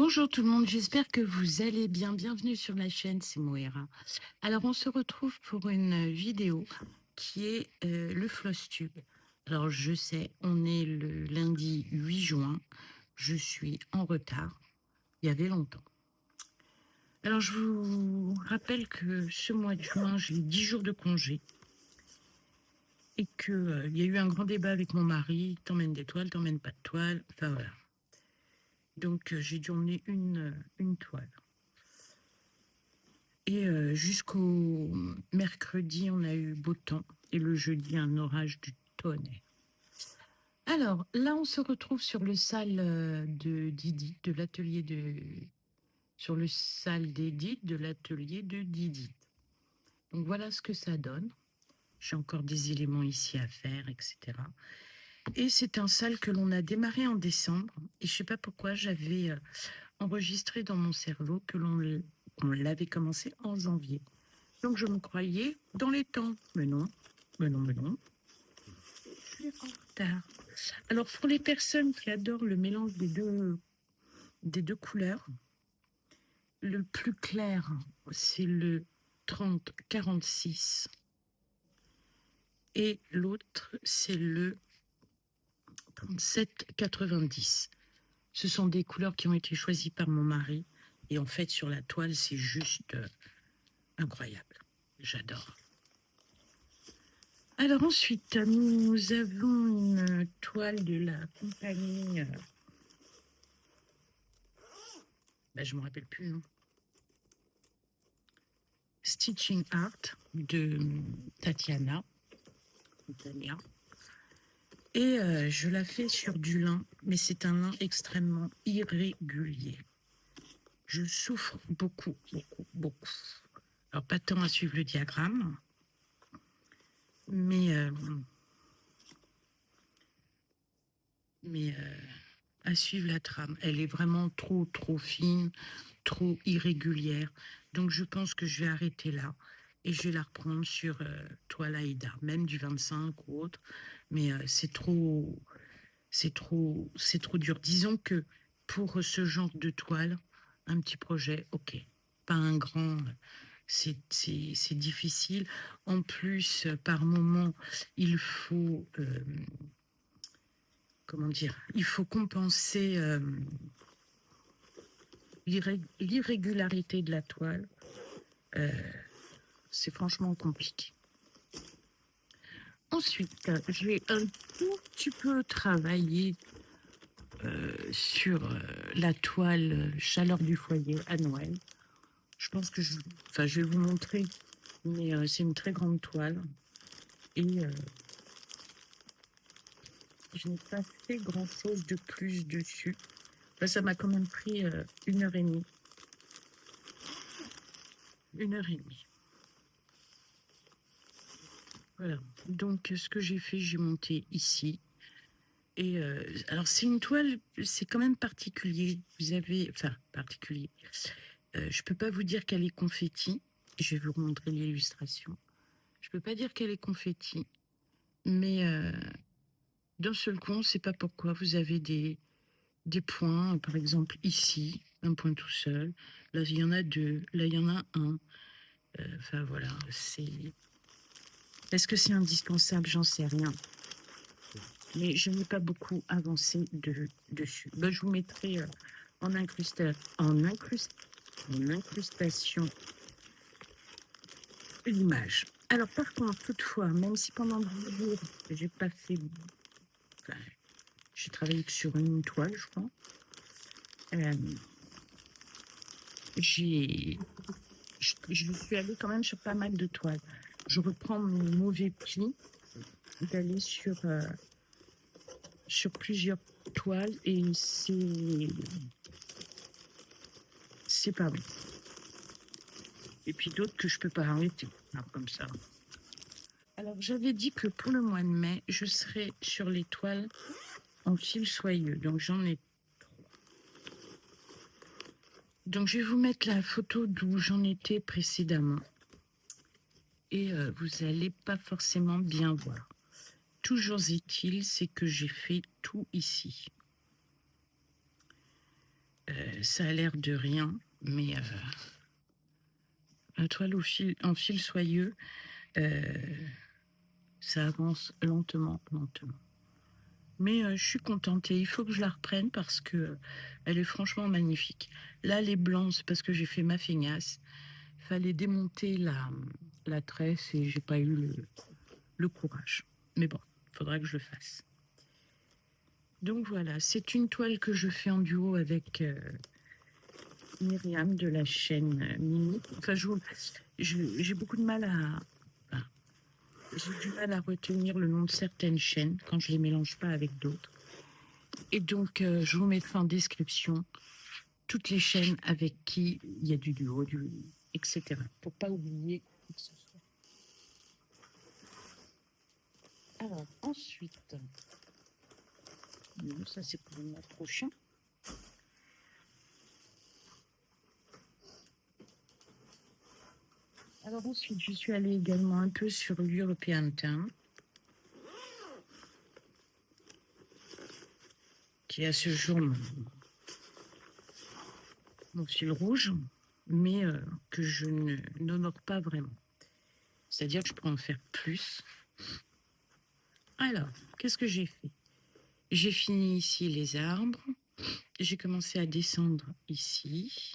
Bonjour tout le monde, j'espère que vous allez bien. Bienvenue sur ma chaîne, c'est Moira. Alors, on se retrouve pour une vidéo qui est le floss tube. Alors, je sais, on est le lundi 8 juin. Je suis en retard. Il y avait longtemps. Alors, je vous rappelle que ce mois de juin, j'ai eu 10 jours de congé. Et qu'il y a eu un grand débat avec mon mari. T'emmènes des toiles, t'emmènes pas de toiles. Enfin, voilà. Donc, j'ai dû emmener une toile. Et jusqu'au mercredi, on a eu beau temps. Et le jeudi, un orage du tonnerre. Alors, là, on se retrouve sur le salle de Didi, de l'atelier de... Sur le salle d'édite de l'atelier de Didi. Donc, voilà ce que ça donne. J'ai encore des éléments ici à faire, etc. Et c'est un salle que l'on a démarré en décembre. Et je ne sais pas pourquoi, j'avais enregistré dans mon cerveau que on l'avait commencé en janvier. Donc, je me croyais dans les temps. Mais non, mais non, mais non. Je suis en retard. Alors, pour les personnes qui adorent le mélange des deux couleurs, le plus clair, c'est le 30-46. Et l'autre, c'est le 37-90. Ce sont des couleurs qui ont été choisies par mon mari. Et en fait, sur la toile, c'est juste incroyable. J'adore. Alors ensuite, nous avons une toile de la compagnie... je ne me rappelle plus, non. Stitching Art de Tatiana. Et je la fais sur du lin, mais c'est un lin extrêmement irrégulier. Je souffre beaucoup, beaucoup, beaucoup. Alors, pas tant à suivre le diagramme, mais à suivre la trame. Elle est vraiment trop, trop fine, trop irrégulière. Donc, je pense que je vais arrêter là. Et je vais la reprendre sur toile Aïda, même du 25 ou autre. Mais c'est trop dur. Disons que pour ce genre de toile, un petit projet, ok. Pas un grand, c'est difficile. En plus, par moment, il faut, comment dire, il faut compenser l'irrégularité de la toile. C'est franchement compliqué. Ensuite, j'ai un tout petit peu travaillé sur la toile Chaleur du foyer à Noël. Je pense que je vais vous montrer, mais c'est une très grande toile. Et je n'ai pas fait grand-chose de plus dessus. Là, ça m'a quand même pris 1h30. 1h30. Voilà. Donc, ce que j'ai fait, j'ai monté ici. Et alors, c'est une toile, c'est quand même particulier. Vous avez... Enfin, particulier. Je ne peux pas vous dire qu'elle est confetti. Je vais vous montrer l'illustration. Je ne peux pas dire qu'elle est confetti. Mais d'un seul coup, on ne sait pas pourquoi. Vous avez des points, par exemple ici, un point tout seul. Là, il y en a deux. Là, il y en a un. Enfin, voilà. Est-ce que c'est indispensable? J'en sais rien. Mais je n'ai pas beaucoup avancé dessus. Je vous mettrai en incrustation l'image. Alors, par contre, toutefois, même si pendant 10 jours, j'ai pas fait... Enfin, j'ai travaillé que sur une toile, je crois. Je suis allée quand même sur pas mal de toiles. Je reprends mon mauvais pli d'aller sur plusieurs toiles et c'est pas bon. Et puis d'autres que je peux pas arrêter, comme ça. Alors, j'avais dit que pour le mois de mai, je serais sur les toiles en fil soyeux. Donc, j'en ai 3. Donc, je vais vous mettre la photo d'où j'en étais précédemment. Et vous n'allez pas forcément bien voir. Toujours est-il, c'est que j'ai fait tout ici. Ça a l'air de rien, mais la toile en fil soyeux, ça avance lentement, lentement. Mais je suis contente et il faut que je la reprenne parce que elle est franchement magnifique. Là, les blancs, c'est parce que j'ai fait ma feignasse. Il fallait démonter la tresse et j'ai pas eu le courage. Mais bon, il faudra que je le fasse. Donc voilà, c'est une toile que je fais en duo avec Myriam de la chaîne Mimi. Enfin, j'ai beaucoup de mal enfin, j'ai du mal à retenir le nom de certaines chaînes quand je les mélange pas avec d'autres. Et donc, je vous mettrai en description toutes les chaînes avec qui il y a du duo, etc. Pour pas oublier qui que ce soit. Alors, ensuite, ça c'est pour le mois prochain. Alors ensuite, je suis allée également un peu sur l'European Town, qui est à ce jour mon fil rouge, mais que je n'honore pas vraiment. C'est-à-dire que je pourrais en faire plus. Alors, qu'est-ce que j'ai fait? J'ai fini ici les arbres. J'ai commencé à descendre ici.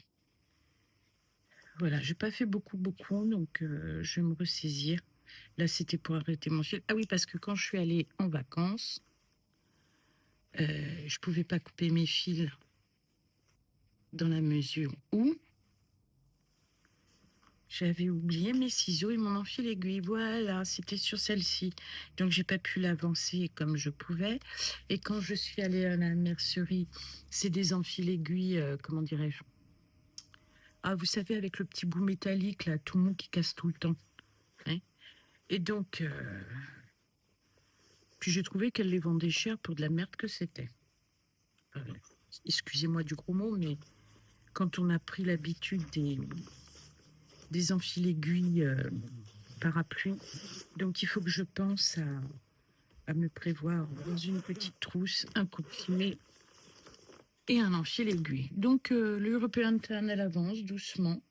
Voilà, j'ai pas fait beaucoup, donc je vais me ressaisir. Là, c'était pour arrêter mon fil. Ah oui, parce que quand je suis allée en vacances, je pouvais pas couper mes fils dans la mesure où j'avais oublié mes ciseaux et mon enfil aiguille. Voilà, c'était sur celle-ci. Donc, j'ai pas pu l'avancer comme je pouvais. Et quand je suis allée à la mercerie, c'est des enfils aiguilles, comment dirais-je? Ah, vous savez, avec le petit bout métallique, là, tout mou qui casse tout le temps. Hein. Et donc, puis j'ai trouvé qu'elle les vendait cher pour de la merde que c'était. Excusez-moi du gros mot, mais quand on a pris l'habitude des enfils aiguilles parapluie, donc il faut que je pense à me prévoir dans une petite trousse, un coupe-filet et un enfil aiguille. Donc l'European Town, elle avance doucement,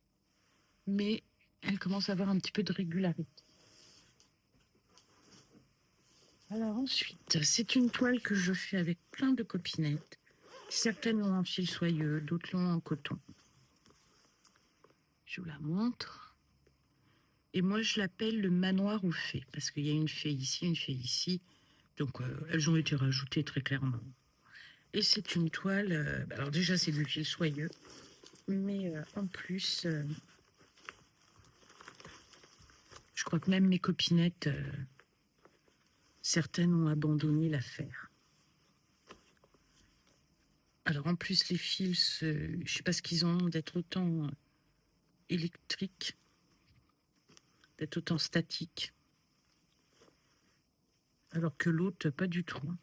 mais elle commence à avoir un petit peu de régularité. Alors ensuite, c'est une toile que je fais avec plein de copinettes. Certaines l'ont en fil soyeux, d'autres l'ont en coton. Je vous la montre. Et moi, je l'appelle le manoir aux fées, parce qu'il y a une fée ici, une fée ici. Donc, elles ont été rajoutées très clairement. Et c'est une toile... alors déjà, c'est du fil soyeux. Mais en plus, je crois que même mes copinettes, certaines ont abandonné l'affaire. Alors en plus, les fils, je ne sais pas ce qu'ils ont d'être autant électriques, d'être autant statiques. Alors que l'autre, pas du tout.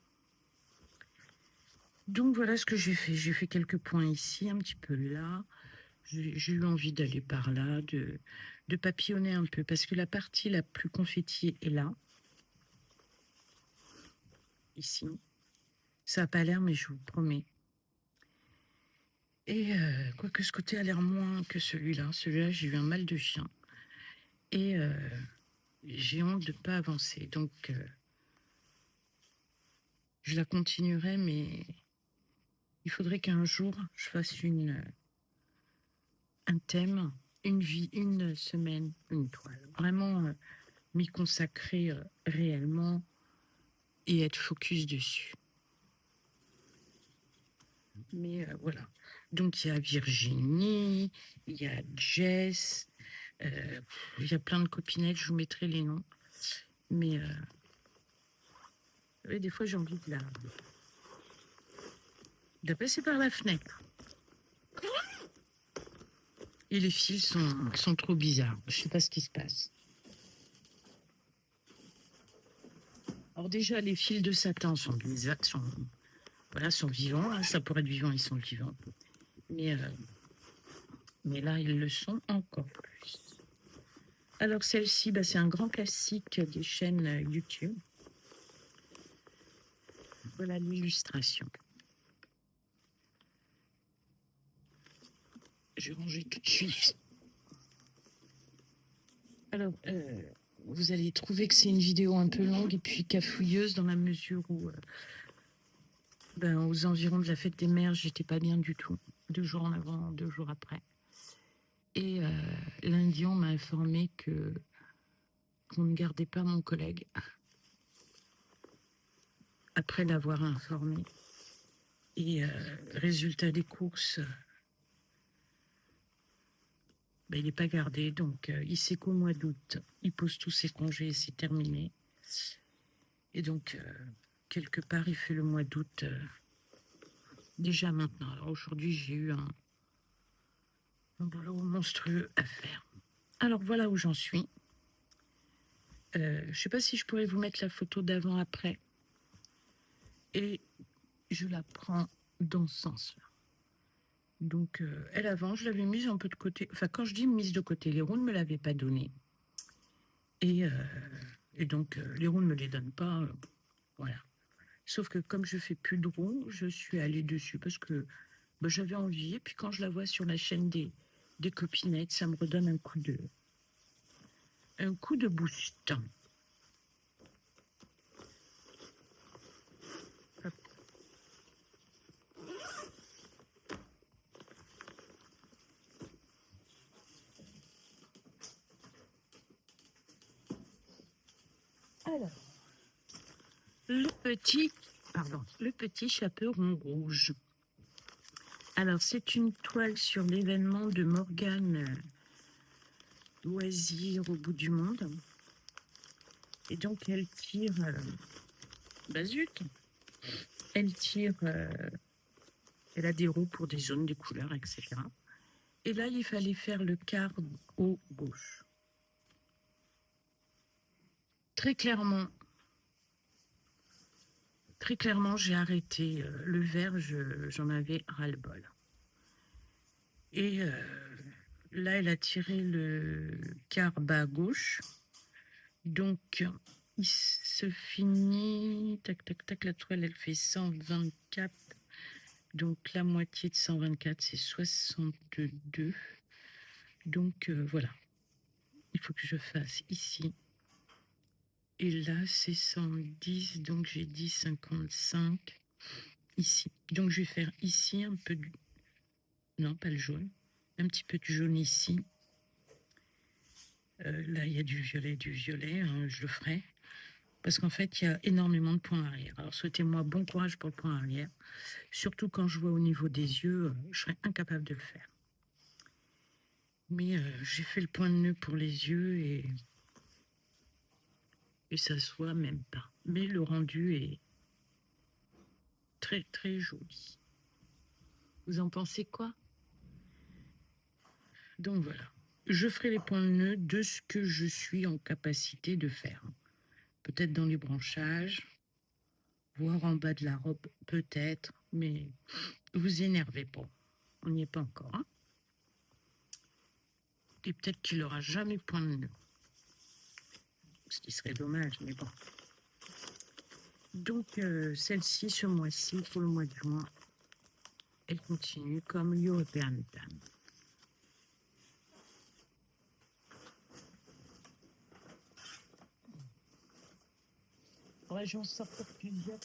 Donc voilà ce que j'ai fait. J'ai fait quelques points ici, un petit peu là. J'ai eu envie d'aller par là, de papillonner un peu, parce que la partie la plus confetti est là, ici. Ça n'a pas l'air, mais je vous promets. Et quoique ce côté a l'air moins que celui-là. Celui-là, j'ai eu un mal de chien. Et j'ai honte de ne pas avancer. Donc, je la continuerai, mais il faudrait qu'un jour, je fasse un thème, une vie, une semaine, une toile. Vraiment m'y consacrer réellement et être focus dessus. Mais voilà. Donc, il y a Virginie, il y a Jess, il y a plein de copinettes, je vous mettrai les noms. Mais oui, des fois, j'ai envie de la passer par la fenêtre. Et les fils sont trop bizarres. Je ne sais pas ce qui se passe. Alors déjà, les fils de satin sont bizarres, sont vivants. Hein, ça pourrait être vivant, ils sont vivants. Mais là, ils le sont encore plus. Alors celle-ci, c'est un grand classique des chaînes YouTube. Voilà l'illustration. Je vais ranger tout de suite. Alors, vous allez trouver que c'est une vidéo un peu longue et puis cafouilleuse dans la mesure où, aux environs de la fête des mères, j'étais pas bien du tout. 2 jours en avant, 2 jours après. Et lundi, on m'a informé qu'on ne gardait pas mon collègue après l'avoir informé. Et résultat des courses, il n'est pas gardé. Donc, il sait qu'au mois d'août, il pose tous ses congés et c'est terminé. Et donc, quelque part, il fait le mois d'août déjà maintenant. Alors aujourd'hui, j'ai eu un boulot monstrueux à faire. Alors, voilà où j'en suis. Je ne sais pas si je pourrais vous mettre la photo d'avant-après. Et je la prends dans ce sens-là. Donc, elle avant, je l'avais mise un peu de côté. Enfin, quand je dis mise de côté, les roues ne me l'avaient pas donnée. Et donc, les roues ne me les donnent pas. Voilà. Sauf que comme je fais plus de roues, je suis allée dessus parce que j'avais envie. Et puis quand je la vois sur la chaîne des copinettes, ça me redonne un coup de boost. Hop. Alors, le petit chaperon rouge. Alors, c'est une toile sur l'événement de Morgane Loisir au bout du monde. Et donc, elle tire... zut. Elle tire... elle a des roues pour des zones, des couleurs, etc. Et là, il fallait faire le quart au gauche. Très clairement, j'ai arrêté le vert, j'en avais ras-le-bol. Et là, elle a tiré le quart bas gauche. Donc, il se finit... Tac, tac, tac, la toile, elle fait 124. Donc, la moitié de 124, c'est 62. Donc, voilà. Il faut que je fasse ici. Et là, c'est 110, donc j'ai dit 55 ici. Donc, je vais faire ici un peu du... Non, pas le jaune. Un petit peu du jaune ici. Là, il y a du violet, hein, je le ferai. Parce qu'en fait, il y a énormément de points arrière. Alors, souhaitez-moi bon courage pour le point arrière. Surtout quand je vois au niveau des yeux, je serais incapable de le faire. Mais j'ai fait le point de nœud pour les yeux et ça se voit même pas. Mais le rendu est très, très joli. Vous en pensez quoi? Donc voilà. Je ferai les points de nœud de ce que je suis en capacité de faire. Peut-être dans les branchages, voire en bas de la robe, peut-être, mais vous énervez pas. On n'y est pas encore. Hein, et peut-être qu'il n'aura jamais point de nœud. Ce qui serait dommage, mais bon. Donc, celle-ci, ce mois-ci, pour le mois de juin, elle continue comme European Tan. Ouais, j'en sors pour plusieurs.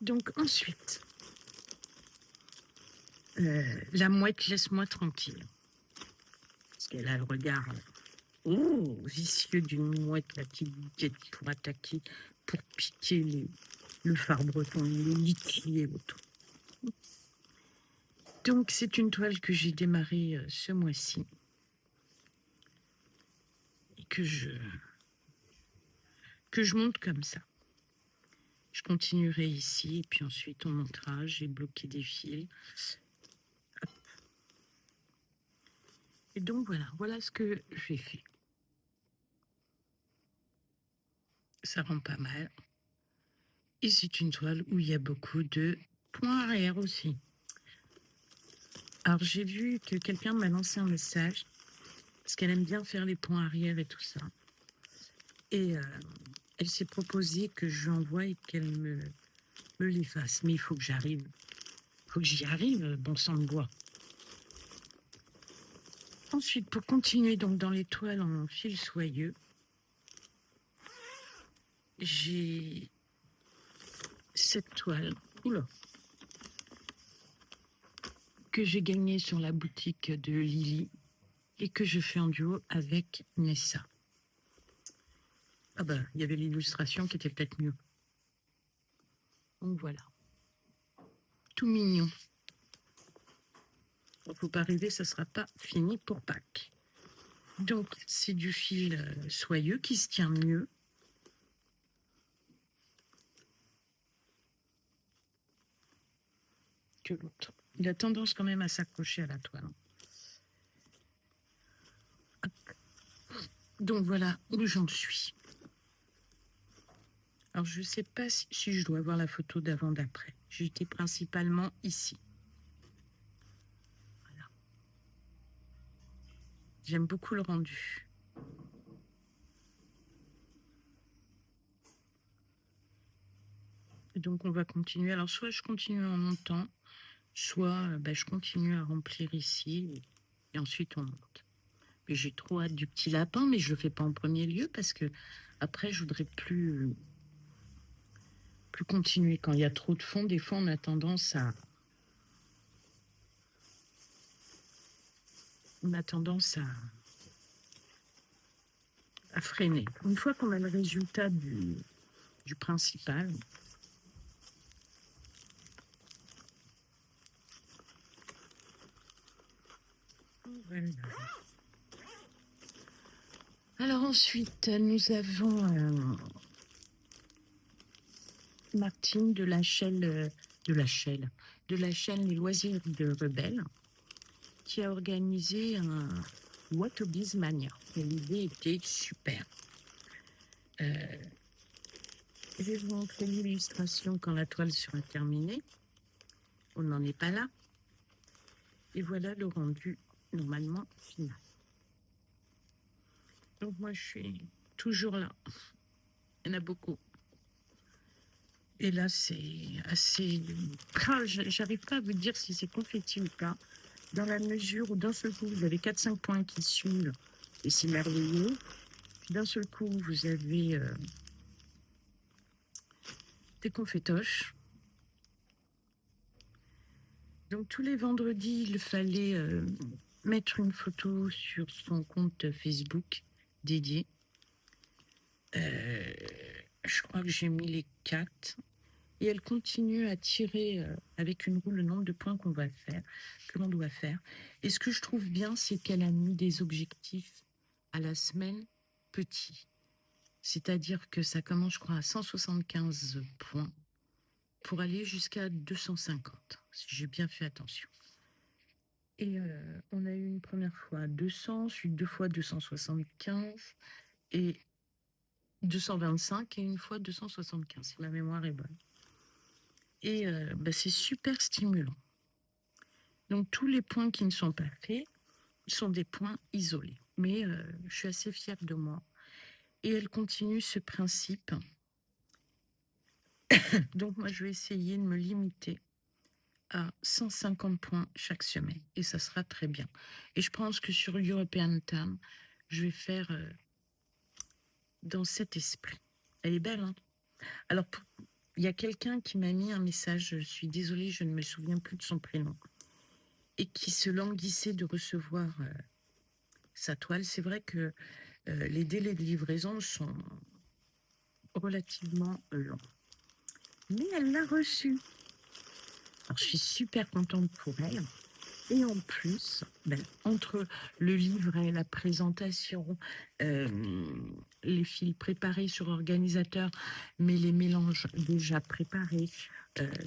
Donc, ensuite, la mouette, laisse-moi tranquille. Parce qu'elle a le regard vicieux d'une mouette là, qui pour attaquer, pour piquer le phare breton, les litchis autour. Donc, c'est une toile que j'ai démarrée ce mois-ci et que je monte comme ça. Je continuerai ici, et puis ensuite on montera. J'ai bloqué des fils. Hop. Et donc voilà ce que j'ai fait. Ça rend pas mal. Et c'est une toile où il y a beaucoup de points arrière aussi. Alors j'ai vu que quelqu'un m'a lancé un message, parce qu'elle aime bien faire les points arrière et tout ça. Et elle s'est proposée que je lui envoie et qu'elle me les fasse. Mais il faut que j'arrive Faut que j'y arrive, bon sang de bois. Ensuite, pour continuer donc dans les toiles en fil soyeux, j'ai cette toile, oula, que j'ai gagnée sur la boutique de Lily et que je fais en duo avec Nessa. Ah bah, il y avait l'illustration qui était peut-être mieux. Donc voilà. Tout mignon. Il faut pas rêver, ça sera pas fini pour Pâques. Donc, c'est du fil soyeux qui se tient mieux. Que l'autre. Il a tendance quand même à s'accrocher à la toile. Hop. Donc voilà où j'en suis. Alors je ne sais pas si je dois avoir la photo d'avant-d'après. J'étais principalement ici. Voilà. J'aime beaucoup le rendu. Et donc on va continuer. Alors soit je continue en montant, soit je continue à remplir ici et ensuite on monte. Mais j'ai trop hâte du petit lapin, mais je le fais pas en premier lieu parce que après je voudrais plus continuer. Quand il y a trop de fond, des fois on a tendance à freiner. Une fois qu'on a le résultat du principal, voilà. Alors ensuite, nous avons Martine de la chaîne Les Loisirs de Rebelle, qui a organisé un What a Biz Mania. Et l'idée était super. Je vais vous montrer l'illustration quand la toile sera terminée. On n'en est pas là. Et voilà le rendu normalement final. Donc moi je suis toujours là. Il y en a beaucoup. Et là c'est assez... J'arrive pas à vous dire si c'est confetti ou pas, dans la mesure où d'un seul coup vous avez 4-5 points qui suivent et c'est merveilleux. Puis d'un seul coup vous avez des confetoches. Donc tous les vendredis il fallait mettre une photo sur son compte Facebook dédié. Je crois que j'ai mis les 4. Et elle continue à tirer avec une roue le nombre de points que l'on doit faire. Et ce que je trouve bien, c'est qu'elle a mis des objectifs à la semaine petits. C'est-à-dire que ça commence, je crois, à 175 points pour aller jusqu'à 250, si j'ai bien fait attention. Et on a eu une première fois 200, ensuite 2 fois 275 et 225 et une fois 275, si ma mémoire est bonne. Et c'est super stimulant. Donc tous les points qui ne sont pas faits sont des points isolés. Mais je suis assez fière de moi. Et elle continue ce principe. Donc moi, je vais essayer de me limiter à 150 points chaque semaine. Et ça sera très bien. Et je pense que sur European Time, je vais faire dans cet esprit. Elle est belle, hein? Alors, il y a quelqu'un qui m'a mis un message. Je suis désolée, je ne me souviens plus de son prénom. Et qui se languissait de recevoir sa toile. C'est vrai que les délais de livraison sont relativement longs. Mais elle l'a reçu. Alors, je suis super contente pour elle. Et en plus, entre le livret, la présentation, les fils préparés sur ordinateur, mais les mélanges déjà préparés,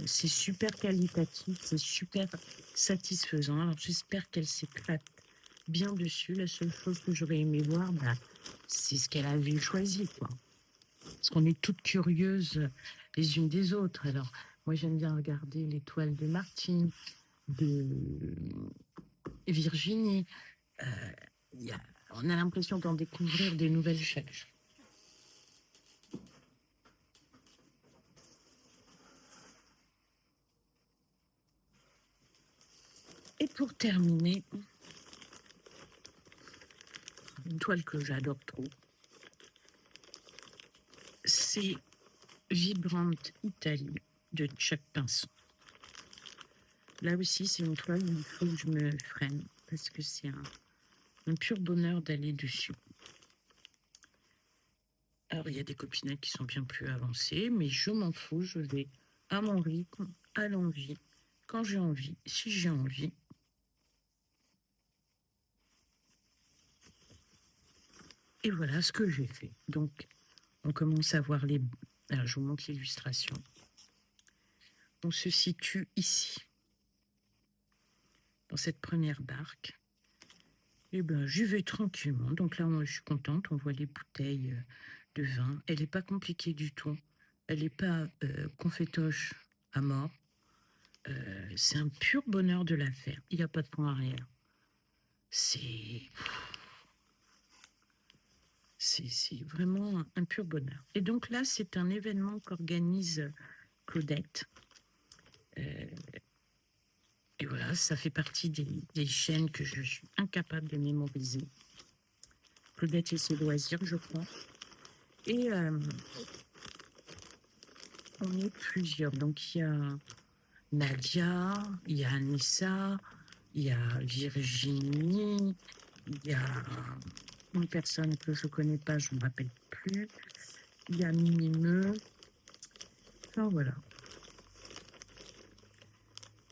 c'est super qualitatif, c'est super satisfaisant. Alors, j'espère qu'elle s'éclate bien dessus. La seule chose que j'aurais aimé voir, c'est ce qu'elle avait choisi, quoi. Parce qu'on est toutes curieuses les unes des autres. Alors, moi, j'aime bien regarder les toiles de Martine, de Virginie. On a l'impression d'en découvrir des nouvelles chaque jour. Et pour terminer, une toile que j'adore trop, c'est Vibrante Italie de Chuck Pinson. Là aussi, c'est une toile où il faut que je me freine parce que c'est un pur bonheur d'aller dessus. Alors, il y a des copinettes qui sont bien plus avancées, mais je m'en fous, je vais à mon rythme, à l'envie, quand j'ai envie, si j'ai envie. Et voilà ce que j'ai fait. Donc, on commence à voir les... Alors, je vous montre l'illustration. On se situe ici, dans cette première barque. Et bien, j'y vais tranquillement. Donc là, moi, je suis contente. On voit les bouteilles de vin. Elle n'est pas compliquée du tout. Elle n'est pas confétoche à mort. C'est un pur bonheur de la faire. Il n'y a pas de point arrière. C'est vraiment un pur bonheur. Et donc là, c'est un événement qu'organise Claudette. Et voilà, ça fait partie des chaînes que je suis incapable de mémoriser. Claudette et ses loisirs, je crois. Et on est plusieurs. Donc il y a Nadia, il y a Anissa, il y a Virginie, il y a une personne que je ne connais pas, je ne me rappelle plus. Il y a Mimimeux. Enfin voilà.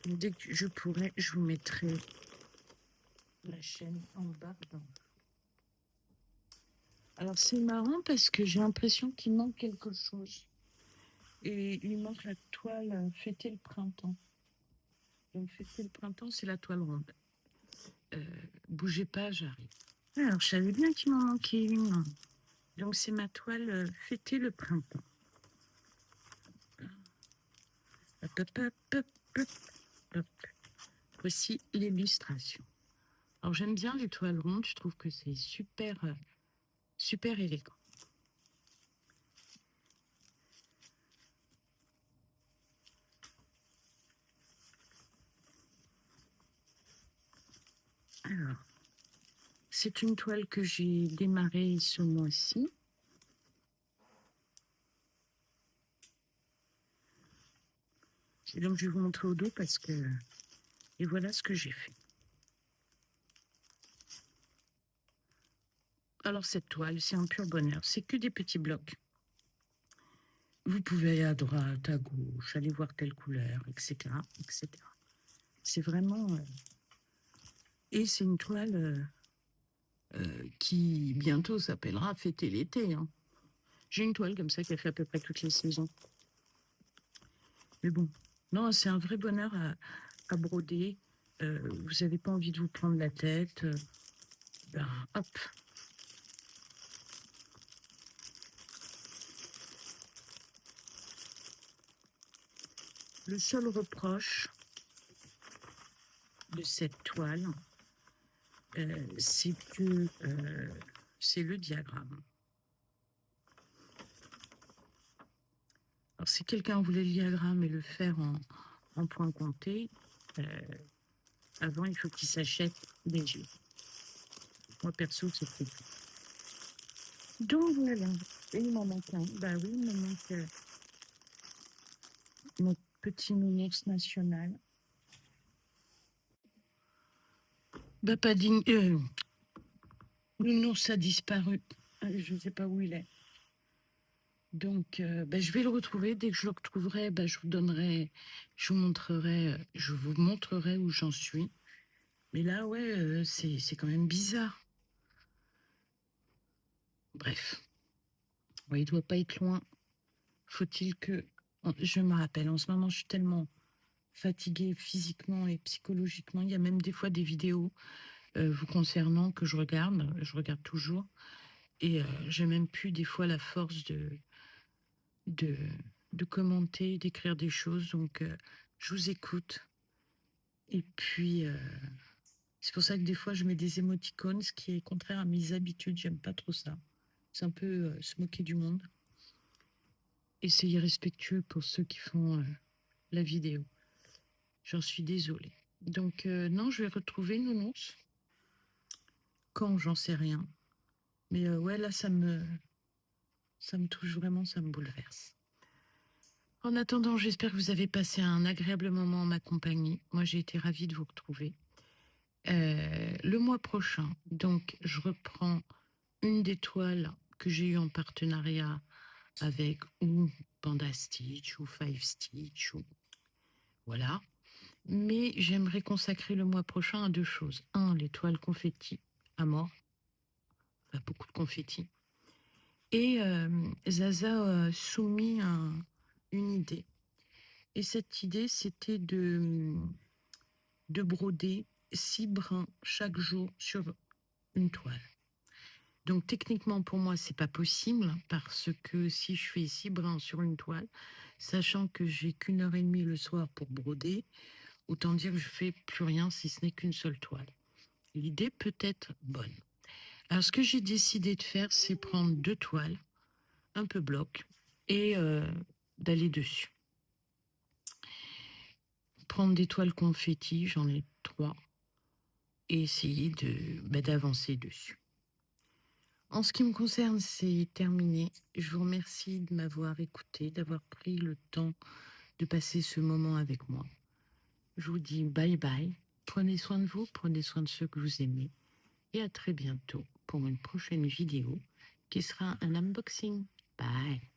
Dès que je pourrai, je vous mettrai la chaîne en bas. Alors c'est marrant parce que j'ai l'impression qu'il manque quelque chose. Et il manque la toile Fêter le printemps. Donc Fêter le printemps, c'est la toile ronde. Bougez pas, j'arrive. Alors je savais bien qu'il m'en manquait une. Donc c'est ma toile Fêter le printemps. Hop, hop, hop, hop, hop, hop. Voici l'illustration. Alors j'aime bien les toiles rondes, je trouve que c'est super, super élégant. Alors, c'est une toile que j'ai démarrée ce mois-ci. Et donc je vais vous montrer au dos parce que... Et voilà ce que j'ai fait. Alors cette toile, c'est un pur bonheur. C'est que des petits blocs. Vous pouvez aller à droite, à gauche, aller voir telle couleur, etc. etc. C'est vraiment... Et c'est une toile qui bientôt s'appellera Fêter l'été. Hein. J'ai une toile comme ça qui a fait à peu près toutes les saisons. Mais bon, non, c'est un vrai bonheur à broder. Vous n'avez pas envie de vous prendre la tête. Ben, hop. Le seul reproche de cette toile, c'est que c'est le diagramme. Alors, si quelqu'un voulait le diagramme et le faire en point compté, avant, il faut qu'il s'achète des jeux. Moi, perso, c'est tout. Donc, voilà. Et il m'en manque un. Bah oui, il me manque notre petit nounours national. Bah, pas digne. Le nounours a disparu. Je ne sais pas où il est. Donc, je vais le retrouver. Dès que je le retrouverai, je vous donnerai, je vous montrerai où j'en suis. Mais là, ouais, c'est quand même bizarre. Bref, ouais, il doit pas être loin. Faut-il que... Je me rappelle, en ce moment, je suis tellement fatiguée physiquement et psychologiquement. Il y a même des fois des vidéos vous concernant que je regarde toujours. Et j'ai même plus des fois la force de, de commenter, d'écrire des choses. Donc, je vous écoute. Et puis, c'est pour ça que des fois, je mets des émoticônes, ce qui est contraire à mes habitudes. J'aime pas trop ça. C'est un peu se moquer du monde. Et c'est irrespectueux pour ceux qui font la vidéo. J'en suis désolée. Donc, non, je vais retrouver Nounours. Quand, j'en sais rien. Mais ouais, là, ça me touche vraiment, ça me bouleverse. En attendant, j'espère que vous avez passé un agréable moment en ma compagnie. Moi, j'ai été ravie de vous retrouver. Le mois prochain, donc, je reprends une des toiles que j'ai eues en partenariat avec ou Panda Stitch ou Five Stitch ou voilà. Mais j'aimerais consacrer le mois prochain à deux choses. Un, les toiles confetti à mort, enfin beaucoup de confetti. Et Zaza a soumis une idée. Et cette idée, c'était de broder 6 brins chaque jour sur une toile. Donc techniquement pour moi c'est pas possible parce que si je fais 6 brins sur une toile, sachant que j'ai qu'une heure et demie le soir pour broder, autant dire que je fais plus rien si ce n'est qu'une seule toile. L'idée peut être bonne. Alors ce que j'ai décidé de faire, c'est prendre 2 toiles, un peu bloc, et d'aller dessus. Prendre des toiles confetti, j'en ai 3, et essayer d'avancer dessus. En ce qui me concerne, c'est terminé. Je vous remercie de m'avoir écouté, d'avoir pris le temps de passer ce moment avec moi. Je vous dis bye bye. Prenez soin de vous, prenez soin de ceux que vous aimez. Et à très bientôt pour une prochaine vidéo qui sera un unboxing. Bye.